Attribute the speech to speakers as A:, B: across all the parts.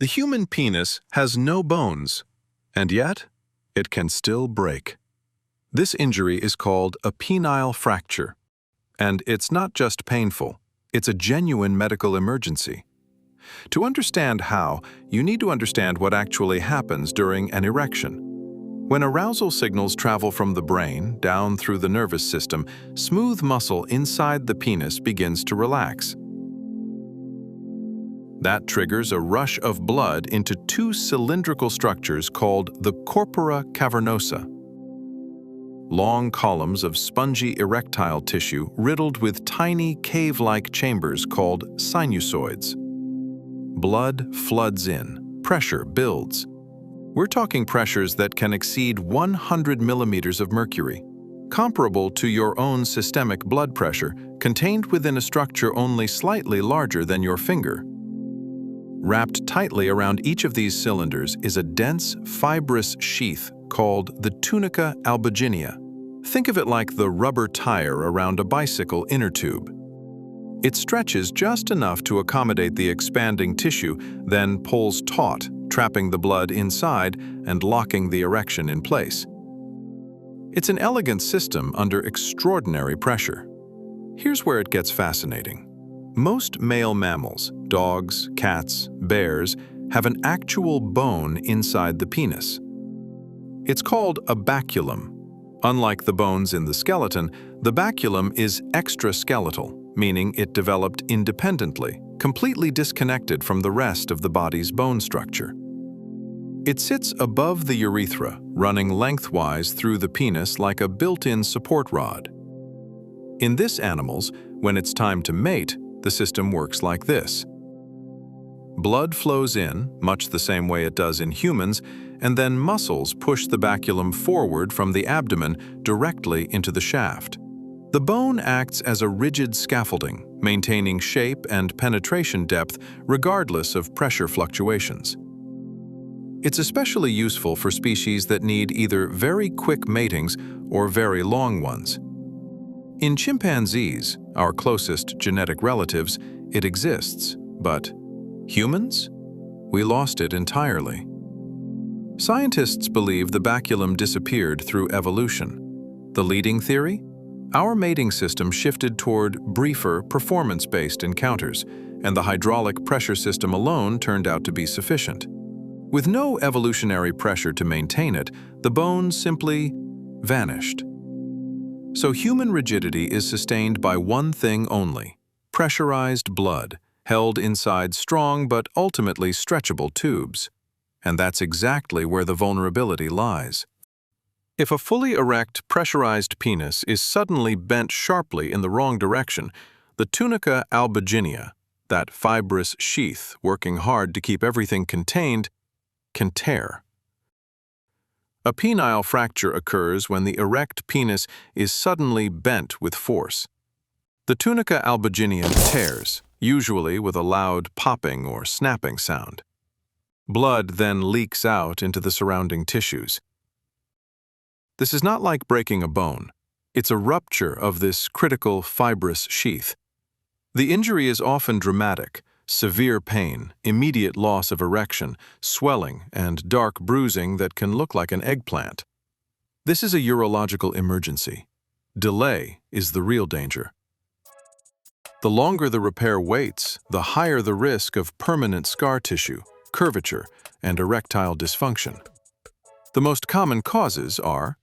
A: The human penis has no bones, and yet it can still break. This injury is called a penile fracture, and it's not just painful, it's a genuine medical emergency. To understand how, you need to understand what actually happens during an erection. When arousal signals travel from the brain down through the nervous system, smooth muscle inside the penis begins to relax. That triggers a rush of blood into two cylindrical structures called the corpora cavernosa. Long columns of spongy erectile tissue riddled with tiny cave-like chambers called sinusoids. Blood floods in, pressure builds. We're talking pressures that can exceed 100 millimeters of mercury, comparable to your own systemic blood pressure, contained within a structure only slightly larger than your finger. Wrapped tightly around each of these cylinders is a dense, fibrous sheath called the tunica albuginea. Think of it like the rubber tire around a bicycle inner tube. It stretches just enough to accommodate the expanding tissue, then pulls taut, trapping the blood inside and locking the erection in place. It's an elegant system under extraordinary pressure. Here's where it gets fascinating. Most male mammals, dogs, cats, bears, have an actual bone inside the penis. It's called a baculum. Unlike the bones in the skeleton, the baculum is extraskeletal, meaning it developed independently, completely disconnected from the rest of the body's bone structure. It sits above the urethra, running lengthwise through the penis like a built-in support rod. In this animals, when it's time to mate, the system works like this. Blood flows in, much the same way it does in humans, and then muscles push the baculum forward from the abdomen directly into the shaft. The bone acts as a rigid scaffolding, maintaining shape and penetration depth regardless of pressure fluctuations. It's especially useful for species that need either very quick matings or very long ones. In chimpanzees, our closest genetic relatives, it exists, but humans? We lost it entirely. Scientists believe the baculum disappeared through evolution. The leading theory? Our mating system shifted toward briefer, performance-based encounters, and the hydraulic pressure system alone turned out to be sufficient. With no evolutionary pressure to maintain it, the bone simply vanished. So human rigidity is sustained by one thing only: pressurized blood, held inside strong but ultimately stretchable tubes. And that's exactly where the vulnerability lies. If a fully erect, pressurized penis is suddenly bent sharply in the wrong direction, the tunica albuginea, that fibrous sheath working hard to keep everything contained, can tear. A penile fracture occurs when the erect penis is suddenly bent with force. The tunica albuginea tears, usually with a loud popping or snapping sound. Blood then leaks out into the surrounding tissues. This is not like breaking a bone. It's a rupture of this critical fibrous sheath. The injury is often dramatic: severe pain, immediate loss of erection, swelling, and dark bruising that can look like an eggplant. This is a urological emergency. Delay is the real danger. The longer the repair waits, the higher the risk of permanent scar tissue, curvature, and erectile dysfunction. The most common causes are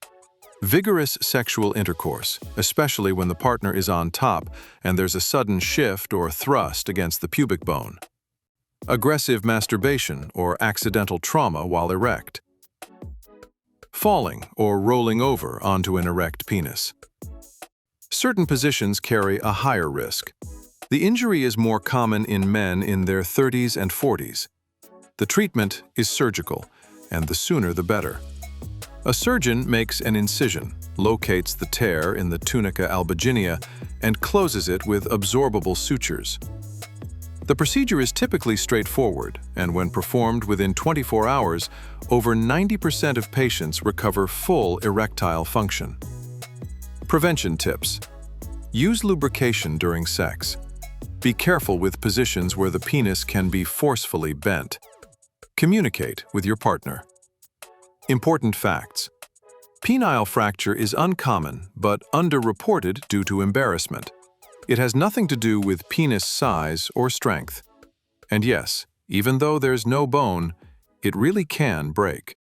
A: vigorous sexual intercourse, especially when the partner is on top and there's a sudden shift or thrust against the pubic bone. Aggressive masturbation or accidental trauma while erect. Falling or rolling over onto an erect penis. Certain positions carry a higher risk. The injury is more common in men in their 30s and 40s. The treatment is surgical, and the sooner the better. A surgeon makes an incision, locates the tear in the tunica albuginea, and closes it with absorbable sutures. The procedure is typically straightforward, and when performed within 24 hours, over 90% of patients recover full erectile function. Prevention tips: use lubrication during sex. Be careful with positions where the penis can be forcefully bent. Communicate with your partner. Important facts. Penile fracture is uncommon but underreported due to embarrassment. It has nothing to do with penis size or strength. And yes, even though there's no bone, it really can break.